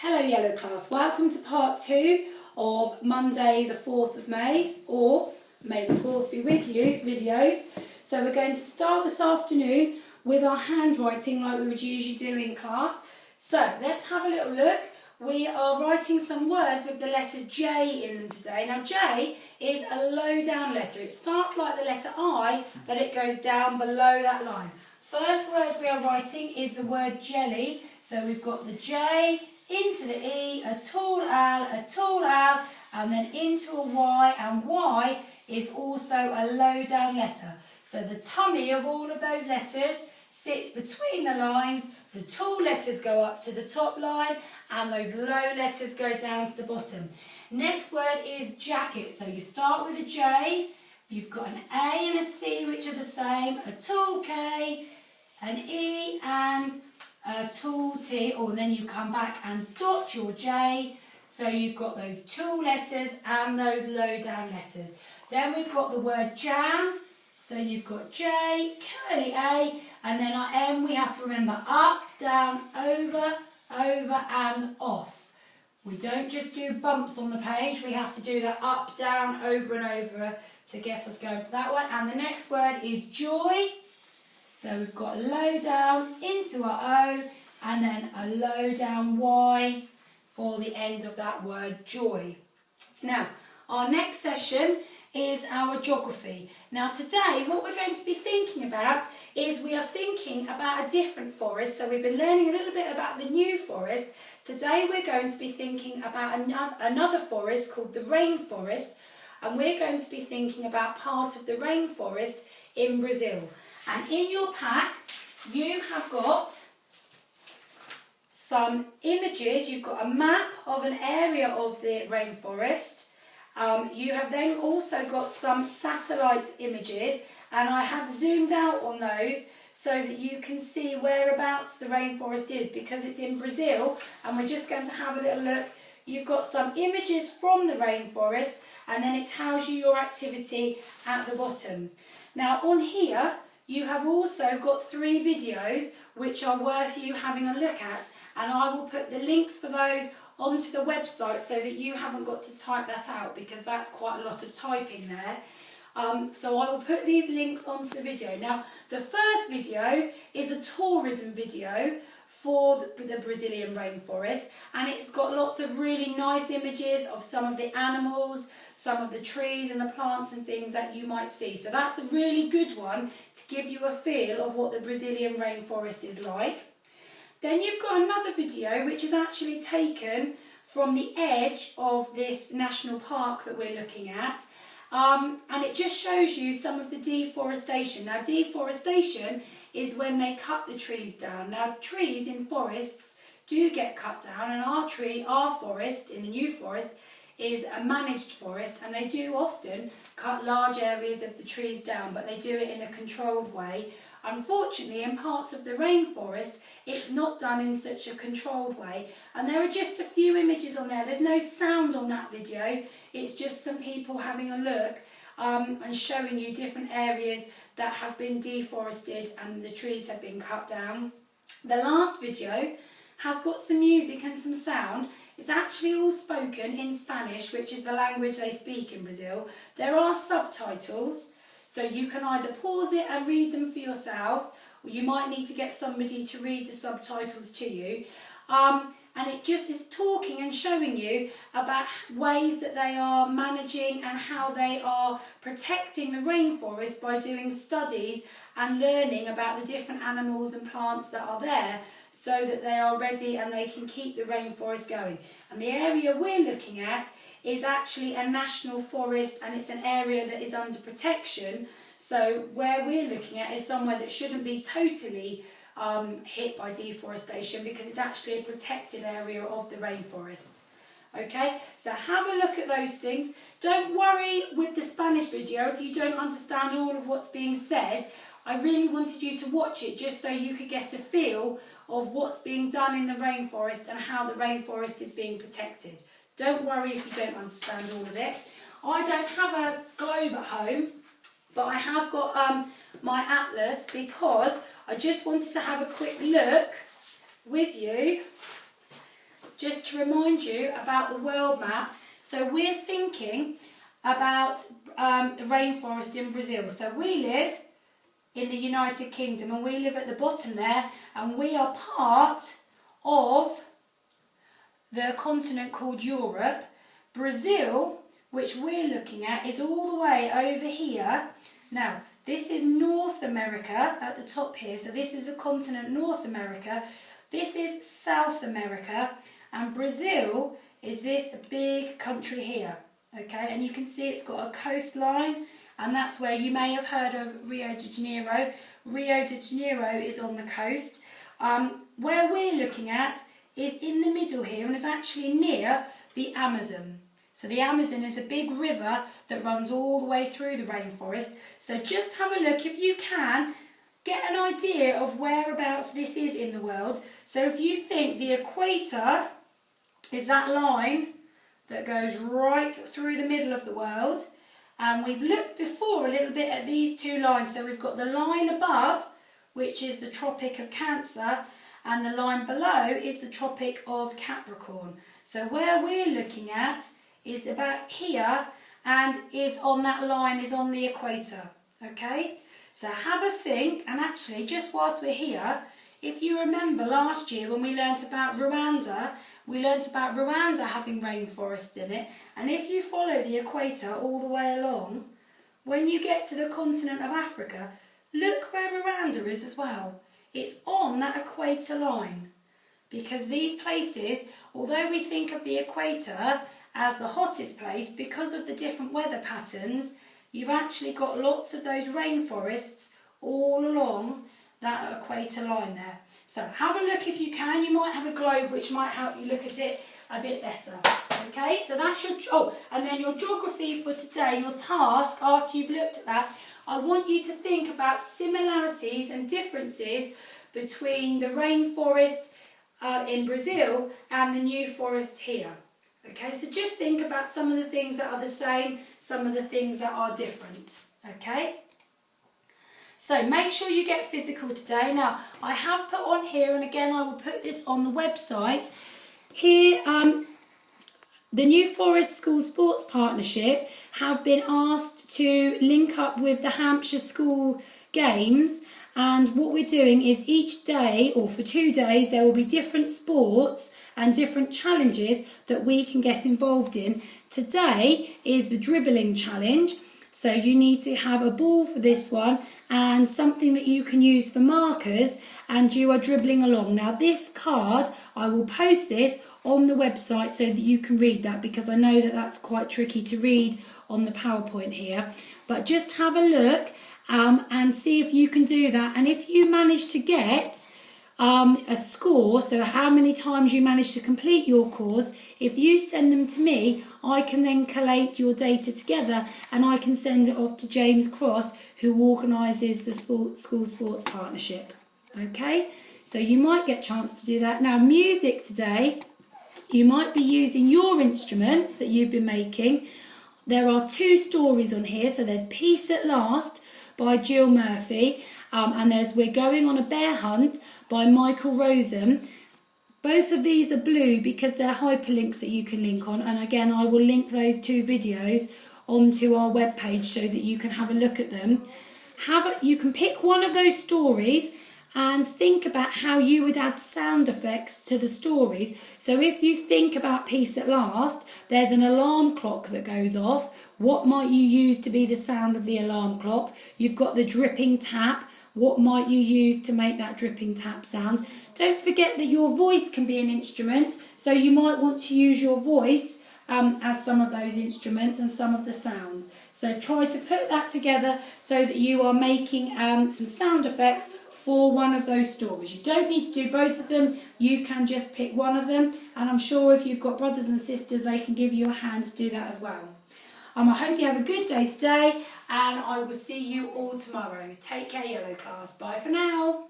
Hello Yellow class, welcome to part 2 of Monday the 4th of May, or May the 4th be with you's videos. So we're going to start this afternoon with our handwriting like we would usually do in class. So let's have a little look. We are writing some words with the letter J in them today. Now J is a low down letter. It starts like the letter I, but it goes down below that line. First word we are writing is the word jelly. So we've got the J, into the E, a tall L, and then into a Y, and Y is also a low down letter. So the tummy of all of those letters sits between the lines, the tall letters go up to the top line, and those low letters go down to the bottom. Next word is jacket. So you start with a J, you've got an A and a C which are the same, a tall K, an E, and a tall T, and then you come back and dot your J, so you've got those tall letters and those low down letters. Then we've got the word jam, so you've got J, curly A, and then our M we have to remember up, down, over, and off. We don't just do bumps on the page, we have to do that up, down, over and over to get us going for that one. And the next word is joy. So we've got a low down into our O and then a low down Y for the end of that word joy. Now our next session is our geography. Now today what we're going to be thinking about is we are thinking about a different forest. So we've been learning a little bit about the New Forest. Today we're going to be thinking about another forest called the rainforest, and we're going to be thinking about part of the rainforest in Brazil. And in your pack, you have got some images. You've got a map of an area of the rainforest. You have then also got some satellite images, and I have zoomed out on those so that you can see whereabouts the rainforest is, because it's in Brazil, and we're just going to have a little look. You've got some images from the rainforest, and then it tells you your activity at the bottom. Now on here, you have also got 3 videos which are worth you having a look at, and I will put the links for those onto the website so that you haven't got to type that out, because that's quite a lot of typing there. So I will put these links onto the video. Now the first video is a tourism video for the Brazilian rainforest, and it's got lots of really nice images of some of the animals, some of the trees and the plants and things that you might see. So that's a really good one to give you a feel of what the Brazilian rainforest is like. Then you've got another video which is actually taken from the edge of this national park that we're looking at, and it just shows you some of the deforestation. Now deforestation is when they cut the trees down. Now trees in forests do get cut down, and our forest in the New Forest is a managed forest, and they do often cut large areas of the trees down, but they do it in a controlled way. Unfortunately, in parts of the rainforest, it's not done in such a controlled way, and there are just a few images on there. There's no sound on that video, it's just some people having a look and showing you different areas that have been deforested and the trees have been cut down. The last video has got some music and some sound. It's actually all spoken in Spanish, which is the language they speak in Brazil. There are subtitles, so you can either pause it and read them for yourselves, or you might need to get somebody to read the subtitles to you. And it just is talking and showing you about ways that they are managing and how they are protecting the rainforest by doing studies and learning about the different animals and plants that are there, so that they are ready and they can keep the rainforest going. And the area we're looking at is actually a national forest, and it's an area that is under protection. So where we're looking at is somewhere that shouldn't be totally hit by deforestation, because it's actually a protected area of the rainforest. Okay, so have a look at those things. Don't worry with the Spanish video if you don't understand all of what's being said. I really wanted you to watch it just so you could get a feel of what's being done in the rainforest and how the rainforest is being protected. Don't worry if you don't understand all of it. I don't have a globe at home, but I have got my atlas, because I just wanted to have a quick look with you just to remind you about the world map. So we're thinking about the rainforest in Brazil. So we live in the United Kingdom, and we live at the bottom there, and we are part of the continent called Europe. Brazil, which we're looking at, is all the way over here. Now, this is North America at the top here, so this is the continent North America. This is South America, and Brazil is this big country here. Okay, and you can see it's got a coastline, and that's where you may have heard of Rio de Janeiro. Rio de Janeiro is on the coast. Where we're looking at is in the middle here, and is actually near the Amazon. So the Amazon is a big river that runs all the way through the rainforest. So just have a look, if you can, get an idea of whereabouts this is in the world. So if you think the equator is that line that goes right through the middle of the world, and we've looked before a little bit at these two lines. So we've got the line above, which is the Tropic of Cancer, and the line below is the Tropic of Capricorn. So where we're looking at is about here, and is on that line, is on the equator. Okay, so have a think, and actually just whilst we're here, if you remember last year when we learnt about Rwanda, we learnt about Rwanda having rainforest in it, and if you follow the equator all the way along, when you get to the continent of Africa, look where Rwanda is as well. It's on that equator line, because these places, although we think of the equator as the hottest place, because of the different weather patterns, you've actually got lots of those rainforests all along that equator line there. So have a look if you can. You might have a globe which might help you look at it a bit better. Okay, so that's your, and then your geography for today, your task after you've looked at that, I want you to think about similarities and differences between the rainforest in Brazil and the new forest here. Okay, so just think about some of the things that are the same, some of the things that are different. Okay, so make sure you get physical today. Now, I have put on here, and again I will put this on the website here, the New Forest School Sports Partnership have been asked to link up with the Hampshire School Games, and what we're doing is each day, or for 2 days, there will be different sports and different challenges that we can get involved in. Today is the dribbling challenge, so you need to have a ball for this one and something that you can use for markers, and you are dribbling along. Now this card, I will post this on the website so that you can read that, because I know that that's quite tricky to read on the PowerPoint here. But just have a look and see if you can do that, and if you manage to get a score, so how many times you manage to complete your course, if you send them to me, I can then collate your data together and I can send it off to James Cross, who organises the School Sports Partnership. Okay, so you might get a chance to do that. Now music today, you might be using your instruments that you've been making. There are 2 stories on here, so there's Peace at Last by Jill Murphy, and there's We're Going on a Bear Hunt by Michael Rosen. Both of these are blue because they're hyperlinks that you can link on, and again I will link those 2 videos onto our webpage so that you can have a look at them. You can pick one of those stories and think about how you would add sound effects to the stories. So if you think about Peace at Last, there's an alarm clock that goes off. What might you use to be the sound of the alarm clock? You've got the dripping tap. What might you use to make that dripping tap sound? Don't forget that your voice can be an instrument, so you might want to use your voice as some of those instruments and some of the sounds. So try to put that together so that you are making some sound effects for one of those stories. You don't need to do both of them, you can just pick one of them, and I'm sure if you've got brothers and sisters, they can give you a hand to do that as well. I hope you have a good day today, and I will see you all tomorrow. Take care, Yellow class. Bye for now.